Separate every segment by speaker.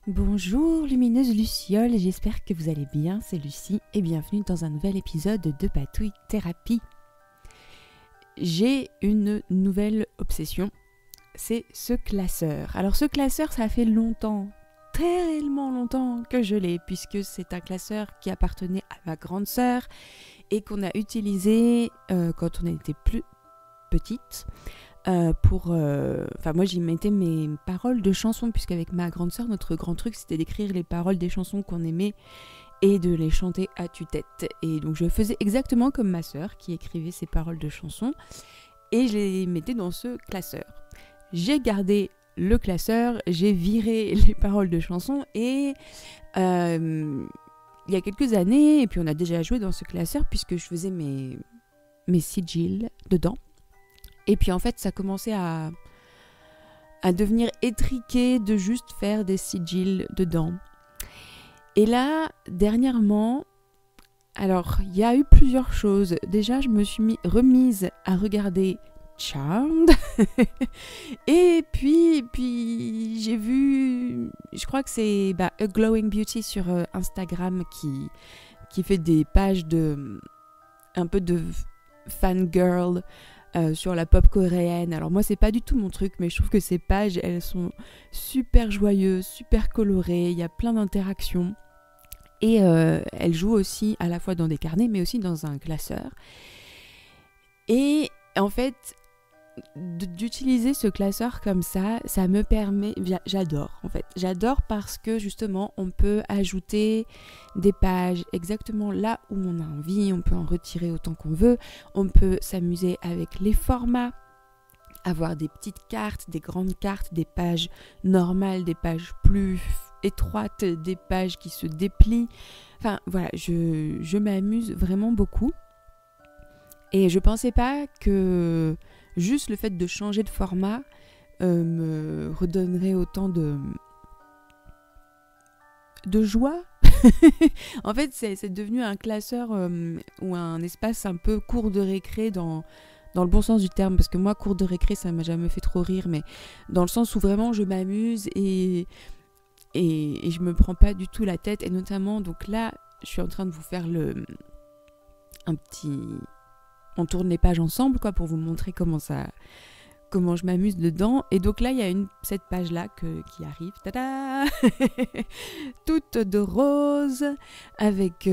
Speaker 1: Bonjour lumineuse Luciole, j'espère que vous allez bien, c'est Lucie et bienvenue dans un nouvel épisode de Patouille Thérapie. J'ai une nouvelle obsession, c'est ce classeur. Alors ce classeur, ça fait longtemps, tellement longtemps que je l'ai, puisque c'est un classeur qui appartenait à ma grande sœur et qu'on a utilisé quand on était plus petite. Moi j'y mettais mes paroles de chansons, puisqu'avec ma grande sœur, notre grand truc c'était d'écrire les paroles des chansons qu'on aimait et de les chanter à tue-tête. Et donc je faisais exactement comme ma sœur qui écrivait ses paroles de chansons et je les mettais dans ce classeur. J'ai gardé le classeur, j'ai viré les paroles de chansons et il y a quelques années, et puis on a déjà joué dans ce classeur puisque je faisais mes sigils dedans. Et puis en fait, ça commençait à devenir étriqué de juste faire des sigils dedans. Et là, dernièrement, alors il y a eu plusieurs choses. Déjà, je me suis remise à regarder Charmed. Et puis j'ai vu, je crois que c'est A Glowing Beauty sur Instagram qui fait des pages un peu de fangirl sur la pop coréenne. Alors moi c'est pas du tout mon truc, mais je trouve que ces pages elles sont super joyeuses, super colorées, il y a plein d'interactions et elles jouent aussi à la fois dans des carnets mais aussi dans un classeur. Et en fait d'utiliser ce classeur comme ça me permet, j'adore en fait, j'adore parce que justement on peut ajouter des pages exactement là où on a envie, on peut en retirer autant qu'on veut, on peut s'amuser avec les formats, avoir des petites cartes, des grandes cartes, des pages normales, des pages plus étroites, des pages qui se déplient, enfin voilà, je m'amuse vraiment beaucoup et je pensais pas que juste le fait de changer de format me redonnerait autant de joie. En fait, c'est devenu un classeur ou un espace un peu cours de récré dans le bon sens du terme, parce que moi, cours de récré, ça m'a jamais fait trop rire, mais dans le sens où vraiment je m'amuse et je me prends pas du tout la tête. Et notamment, donc là, je suis en train de vous faire un petit... On tourne les pages ensemble quoi, pour vous montrer comment je m'amuse dedans. Et donc là, il y a cette page-là qui arrive. Tada toute de rose, avec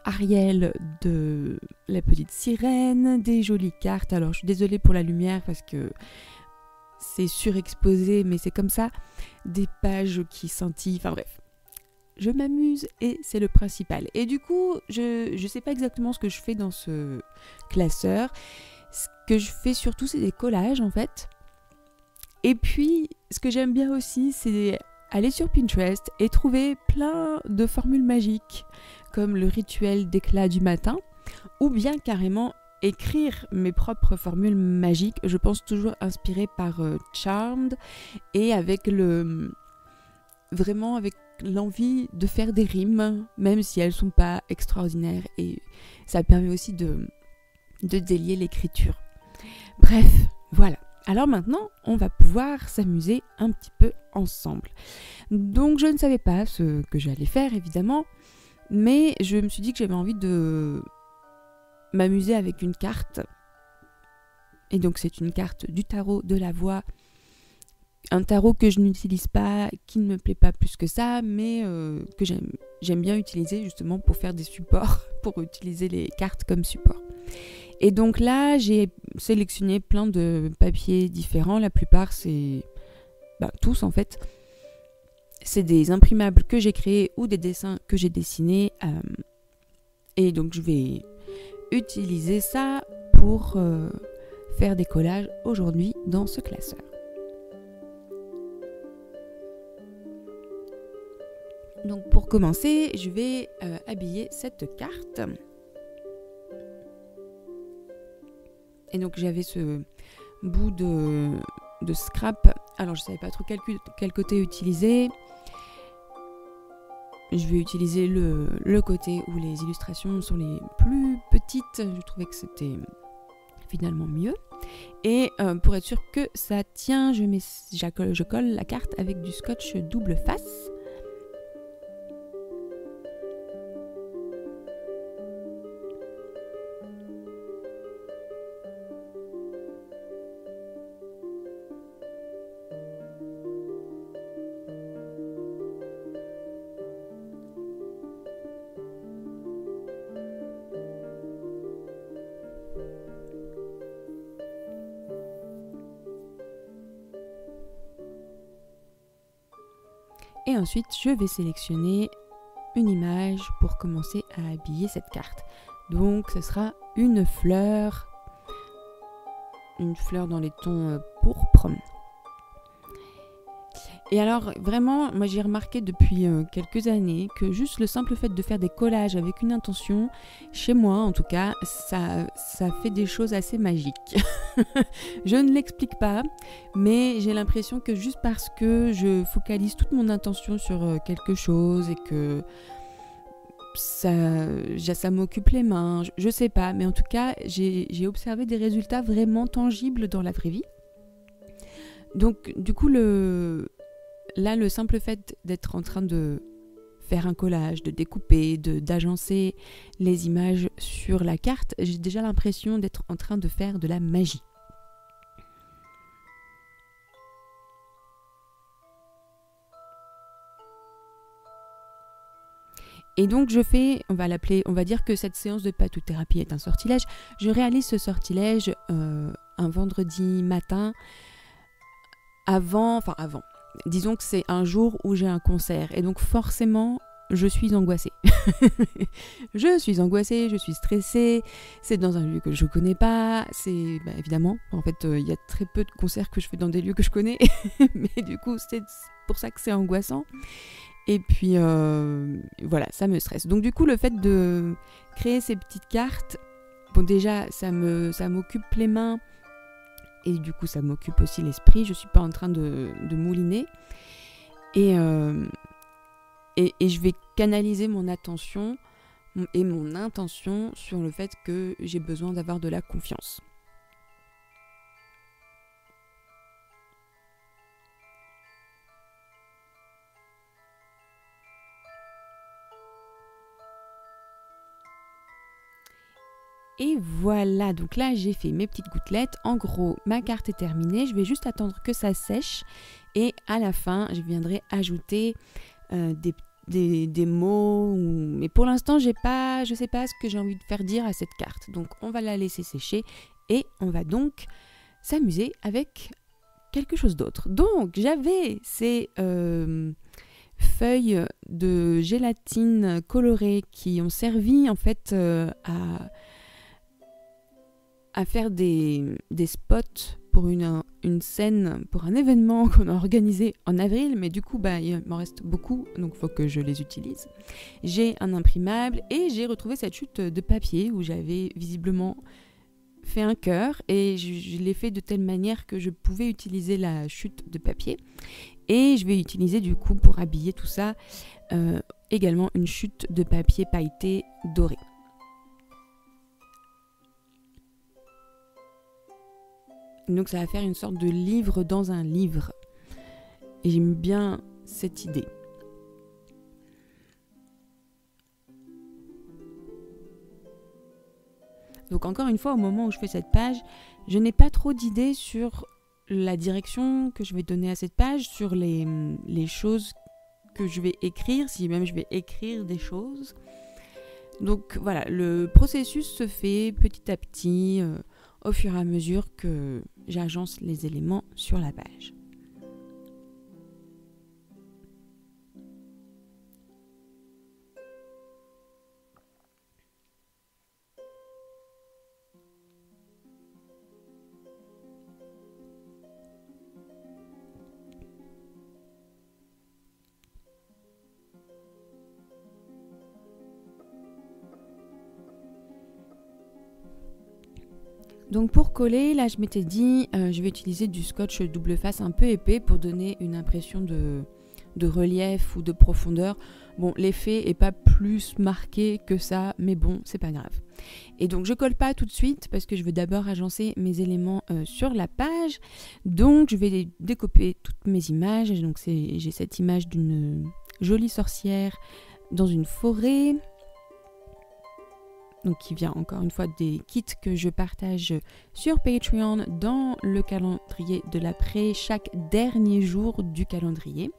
Speaker 1: Ariel de La Petite Sirène, des jolies cartes. Alors, je suis désolée pour la lumière parce que c'est surexposé, mais c'est comme ça. Des pages qui scintillent, enfin bref. Je m'amuse et c'est le principal. Et du coup, je sais pas exactement ce que je fais dans ce classeur. Ce que je fais surtout, c'est des collages en fait. Et puis, ce que j'aime bien aussi, c'est aller sur Pinterest et trouver plein de formules magiques, comme le rituel d'éclat du matin, ou bien carrément écrire mes propres formules magiques. Je pense toujours inspirée par Charmed et avec vraiment avec l'envie de faire des rimes, même si elles sont pas extraordinaires, et ça permet aussi de délier l'écriture. Bref, voilà. Alors maintenant, on va pouvoir s'amuser un petit peu ensemble. Donc je ne savais pas ce que j'allais faire, évidemment, mais je me suis dit que j'avais envie de m'amuser avec une carte. Et donc c'est une carte du tarot de la voix, un tarot que je n'utilise pas, qui ne me plaît pas plus que ça, mais que j'aime bien utiliser justement pour faire des supports, pour utiliser les cartes comme support. Et donc là, j'ai sélectionné plein de papiers différents. La plupart, c'est... tous en fait. C'est des imprimables que j'ai créés ou des dessins que j'ai dessinés. Et donc je vais utiliser ça pour faire des collages aujourd'hui dans ce classeur. Donc pour commencer, je vais habiller cette carte. Et donc j'avais ce bout de scrap. Alors je savais pas trop quel côté utiliser. Je vais utiliser le côté où les illustrations sont les plus petites. Je trouvais que c'était finalement mieux. Et pour être sûr que ça tient, je colle la carte avec du scotch double face. Et ensuite, je vais sélectionner une image pour commencer à habiller cette carte. Donc, ce sera une fleur dans les tons pourpres. Et alors, vraiment, moi j'ai remarqué depuis quelques années que juste le simple fait de faire des collages avec une intention, chez moi en tout cas, ça fait des choses assez magiques. Je ne l'explique pas, mais j'ai l'impression que juste parce que je focalise toute mon intention sur quelque chose et que ça m'occupe les mains, je sais pas, mais en tout cas, j'ai observé des résultats vraiment tangibles dans la vraie vie. Donc, du coup, le simple fait d'être en train de faire un collage, de découper, d'agencer les images sur la carte, j'ai déjà l'impression d'être en train de faire de la magie. Et donc on va dire que cette séance de pathothérapie est un sortilège. Je réalise ce sortilège un vendredi matin avant. Disons que c'est un jour où j'ai un concert et donc forcément je suis angoissée. Je suis stressée, c'est dans un lieu que je connais pas, évidemment, en fait il y a très peu de concerts que je fais dans des lieux que je connais, mais du coup c'est pour ça que c'est angoissant. Et puis voilà, ça me stresse. Donc du coup le fait de créer ces petites cartes, bon déjà ça m'occupe les mains, et du coup ça m'occupe aussi l'esprit, je suis pas en train de mouliner et je vais canaliser mon attention et mon intention sur le fait que j'ai besoin d'avoir de la confiance. Et voilà, donc là j'ai fait mes petites gouttelettes. En gros, ma carte est terminée. Je vais juste attendre que ça sèche. Et à la fin, je viendrai ajouter des mots. Mais pour l'instant, je ne sais pas ce que j'ai envie de faire dire à cette carte. Donc on va la laisser sécher. Et on va donc s'amuser avec quelque chose d'autre. Donc j'avais ces feuilles de gélatine colorée qui ont servi en fait à faire des spots pour une scène, pour un événement qu'on a organisé en avril, mais du coup il m'en reste beaucoup, donc il faut que je les utilise. J'ai un imprimable et j'ai retrouvé cette chute de papier où j'avais visiblement fait un cœur et je l'ai fait de telle manière que je pouvais utiliser la chute de papier, et je vais utiliser du coup pour habiller tout ça également une chute de papier pailleté doré. Donc ça va faire une sorte de livre dans un livre. Et j'aime bien cette idée. Donc encore une fois, au moment où je fais cette page, je n'ai pas trop d'idées sur la direction que je vais donner à cette page, sur les choses que je vais écrire, si même je vais écrire des choses. Donc voilà, le processus se fait petit à petit, au fur et à mesure que j'agence les éléments sur la page. Donc pour coller, là je m'étais dit, je vais utiliser du scotch double face un peu épais pour donner une impression de de relief ou de profondeur. Bon, l'effet est pas plus marqué que ça, mais bon, c'est pas grave. Et donc je colle pas tout de suite parce que je veux d'abord agencer mes éléments sur la page. Donc je vais découper toutes mes images. Donc j'ai cette image d'une jolie sorcière dans une forêt. Donc qui vient encore une fois des kits que je partage sur Patreon dans le calendrier de l'après, chaque dernier jour du calendrier.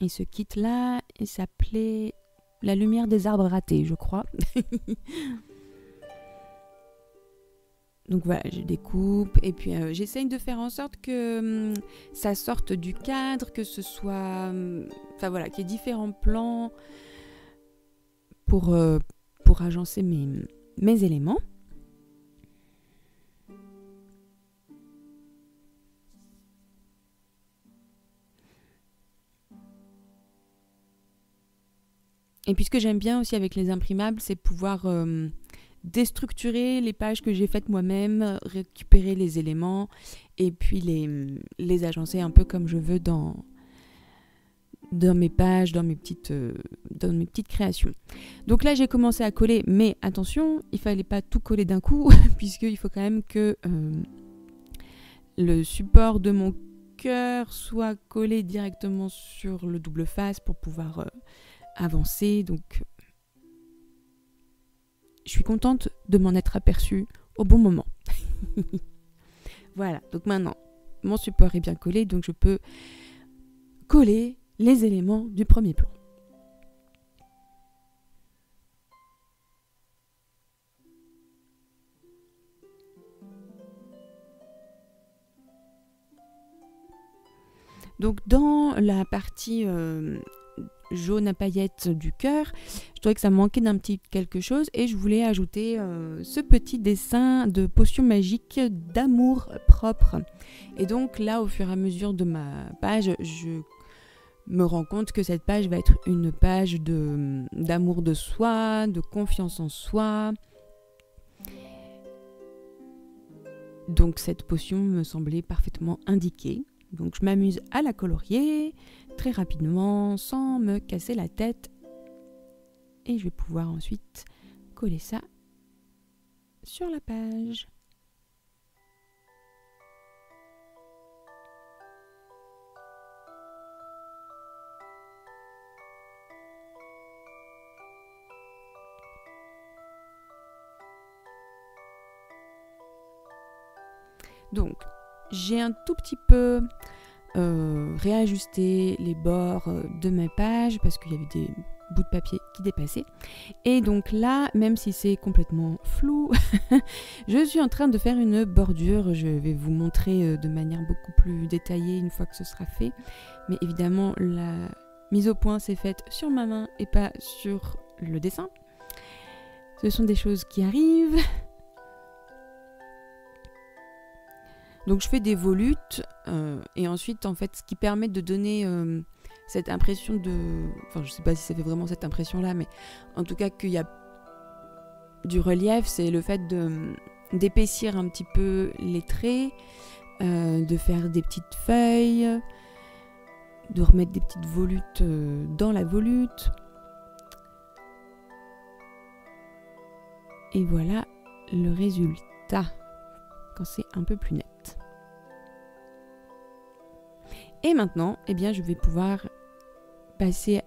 Speaker 1: Et ce kit-là, il s'appelait La lumière des arbres ratés, je crois. Donc voilà, je découpe et puis j'essaye de faire en sorte que ça sorte du cadre, que ce soit... Enfin voilà, qu'il y ait différents plans pour agencer mes éléments. Et puis ce que j'aime bien aussi avec les imprimables, c'est pouvoir déstructurer les pages que j'ai faites moi-même, récupérer les éléments et puis les agencer un peu comme je veux dans mes pages, dans mes petites créations. Donc là, j'ai commencé à coller, mais attention, il fallait pas tout coller d'un coup, puisqu'il faut quand même que le support de mon cœur soit collé directement sur le double face pour pouvoir avancer. Donc, je suis contente de m'en être aperçue au bon moment. Voilà, donc maintenant, mon support est bien collé, donc je peux coller les éléments du premier plan. Donc dans la partie jaune à paillettes du cœur, je trouvais que ça manquait d'un petit quelque chose et je voulais ajouter ce petit dessin de potion magique d'amour propre. Et donc là, au fur et à mesure de ma page, je me rends compte que cette page va être une page d'amour de soi, de confiance en soi. Donc cette potion me semblait parfaitement indiquée. Donc je m'amuse à la colorier très rapidement sans me casser la tête. Et je vais pouvoir ensuite coller ça sur la page. Donc, j'ai un tout petit peu réajusté les bords de mes pages parce qu'il y avait des bouts de papier qui dépassaient. Et donc là, même si c'est complètement flou, je suis en train de faire une bordure. Je vais vous montrer de manière beaucoup plus détaillée une fois que ce sera fait. Mais évidemment, la mise au point s'est faite sur ma main et pas sur le dessin. Ce sont des choses qui arrivent. Donc je fais des volutes et ensuite en fait ce qui permet de donner cette impression de... Enfin je sais pas si ça fait vraiment cette impression là, mais en tout cas qu'il y a du relief, c'est le fait d'épaissir un petit peu les traits, de faire des petites feuilles, de remettre des petites volutes dans la volute. Et voilà le résultat quand c'est un peu plus net. Et maintenant, eh bien, je vais pouvoir passer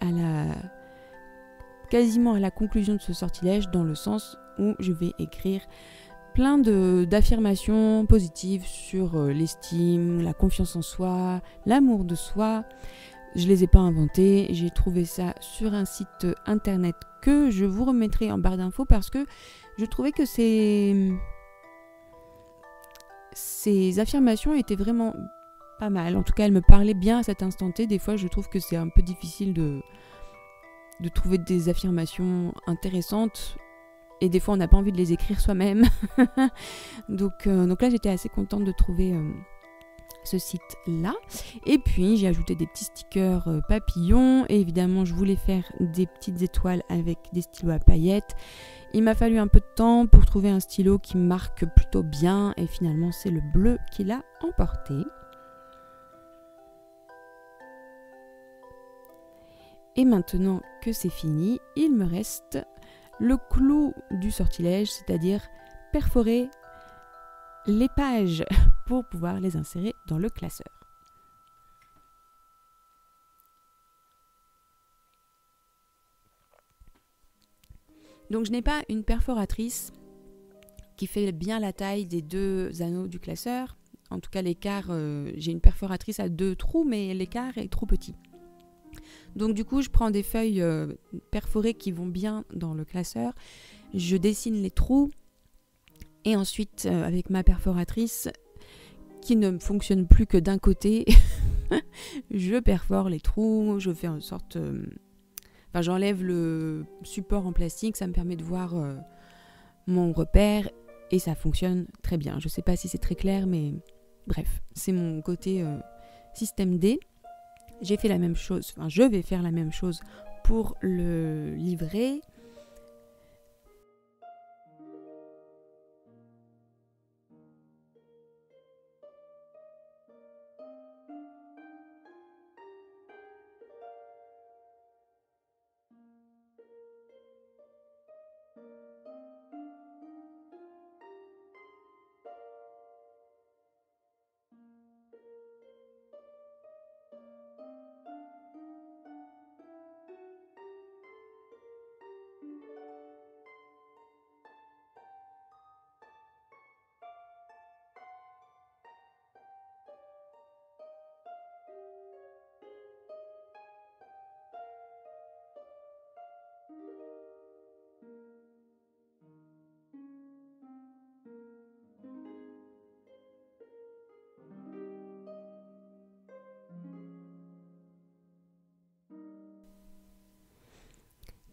Speaker 1: quasiment à la conclusion de ce sortilège, dans le sens où je vais écrire plein d'affirmations positives sur l'estime, la confiance en soi, l'amour de soi. Je les ai pas inventées, j'ai trouvé ça sur un site internet que je vous remettrai en barre d'infos parce que je trouvais que ces affirmations étaient vraiment pas mal. En tout cas, elles me parlaient bien à cet instant T. Des fois, je trouve que c'est un peu difficile de trouver des affirmations intéressantes. Et des fois, on n'a pas envie de les écrire soi-même. donc là, j'étais assez contente de trouver ce site-là. Et puis, j'ai ajouté des petits stickers papillons. Et évidemment, je voulais faire des petites étoiles avec des stylos à paillettes. Il m'a fallu un peu de temps pour trouver un stylo qui marque plutôt bien. Et finalement, c'est le bleu qui l'a emporté. Et maintenant que c'est fini, il me reste le clou du sortilège, c'est-à-dire perforer les pages pour pouvoir les insérer dans le classeur. Donc je n'ai pas une perforatrice qui fait bien la taille des deux anneaux du classeur. En tout cas l'écart, j'ai une perforatrice à 2 trous, mais l'écart est trop petit. Donc du coup je prends des feuilles perforées qui vont bien dans le classeur, je dessine les trous et ensuite avec ma perforatrice qui ne fonctionne plus que d'un côté, je perfore les trous, je fais en sorte... Enfin, j'enlève le support en plastique, ça me permet de voir mon repère et ça fonctionne très bien. Je ne sais pas si c'est très clair, mais bref, c'est mon côté système D. J'ai fait la même chose, enfin je vais faire la même chose pour le livret.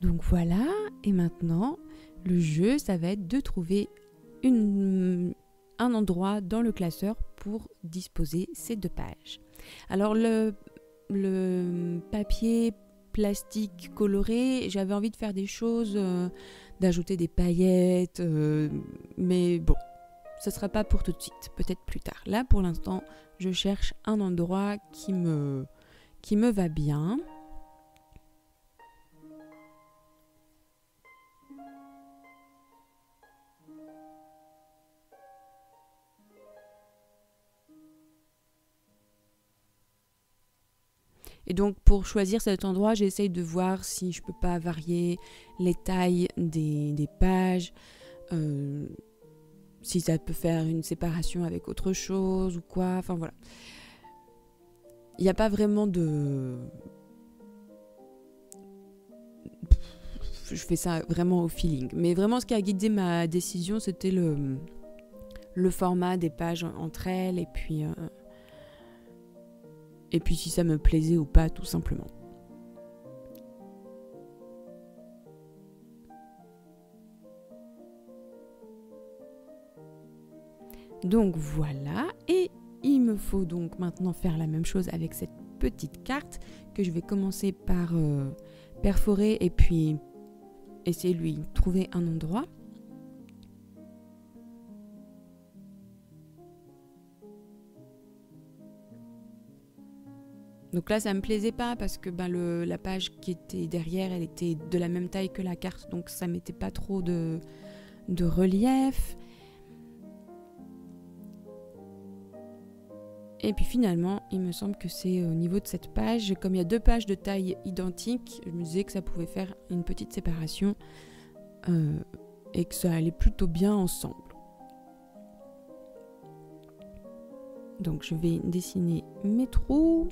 Speaker 1: Donc voilà, et maintenant, le jeu, ça va être de trouver un endroit dans le classeur pour disposer ces 2 pages. Alors le papier plastique coloré, j'avais envie de faire des choses, d'ajouter des paillettes, mais bon, ce ne sera pas pour tout de suite, peut-être plus tard. Là, pour l'instant, je cherche un endroit qui me va bien. Et donc pour choisir cet endroit, j'essaye de voir si je peux pas varier les tailles des pages, si ça peut faire une séparation avec autre chose ou quoi, enfin voilà. Il n'y a pas vraiment de... Je fais ça vraiment au feeling. Mais vraiment ce qui a guidé ma décision, c'était le format des pages entre elles et puis si ça me plaisait ou pas, tout simplement. Donc voilà, et il me faut donc maintenant faire la même chose avec cette petite carte que je vais commencer par perforer et puis essayer de lui trouver un endroit. Donc là, ça me plaisait pas parce que la page qui était derrière, elle était de la même taille que la carte, donc ça mettait pas trop de relief. Et puis finalement, il me semble que c'est au niveau de cette page, comme il y a 2 pages de taille identique, je me disais que ça pouvait faire une petite séparation et que ça allait plutôt bien ensemble. Donc je vais dessiner mes trous.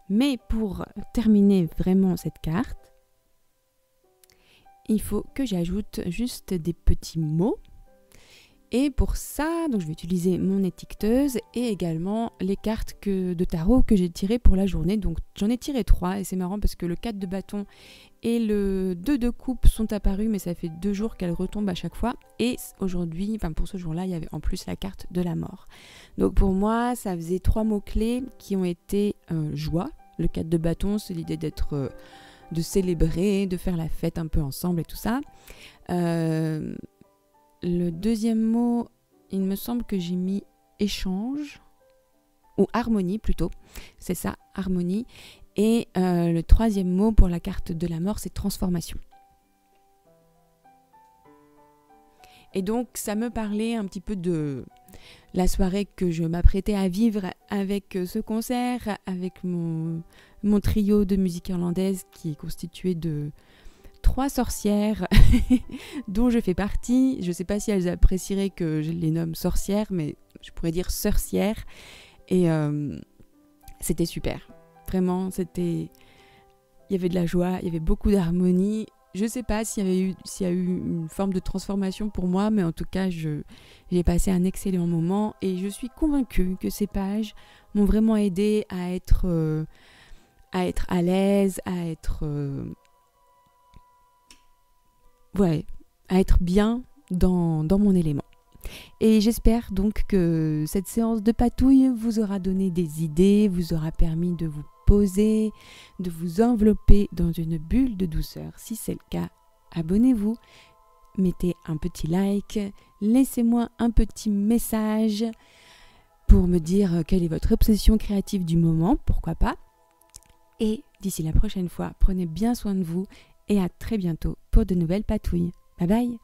Speaker 1: Mais pour terminer vraiment cette carte, il faut que j'ajoute juste des petits mots. Et pour ça, donc je vais utiliser mon étiqueteuse et également les cartes de tarot que j'ai tirées pour la journée. Donc j'en ai tiré 3 et c'est marrant parce que le 4 de bâton et le 2 de coupe sont apparus, mais ça fait 2 jours qu'elles retombent à chaque fois. Et aujourd'hui, enfin pour ce jour-là, il y avait en plus la carte de la mort. Donc pour moi, ça faisait 3 mots-clés qui ont été joie. Le 4 de bâton, c'est l'idée d'être, de célébrer, de faire la fête un peu ensemble et tout ça. Le deuxième mot, il me semble que j'ai mis échange, ou harmonie plutôt, c'est ça, harmonie. Et le troisième mot pour la carte de la mort, c'est transformation. Et donc, ça me parlait un petit peu de la soirée que je m'apprêtais à vivre avec ce concert, avec mon trio de musique irlandaise qui est constitué de 3 sorcières dont je fais partie. Je ne sais pas si elles apprécieraient que je les nomme sorcières, mais je pourrais dire sorcières. Et c'était super. Vraiment, il y avait de la joie, il y avait beaucoup d'harmonie. Je ne sais pas s'il y a eu une forme de transformation pour moi, mais en tout cas, j'ai passé un excellent moment et je suis convaincue que ces pages m'ont vraiment aidée à être à l'aise, à être bien dans mon élément. Et j'espère donc que cette séance de patouille vous aura donné des idées, vous aura permis de vous poser, de vous envelopper dans une bulle de douceur. Si c'est le cas, abonnez-vous, mettez un petit like, laissez-moi un petit message pour me dire quelle est votre obsession créative du moment, pourquoi pas. Et d'ici la prochaine fois, prenez bien soin de vous et à très bientôt pour de nouvelles patouilles. Bye bye!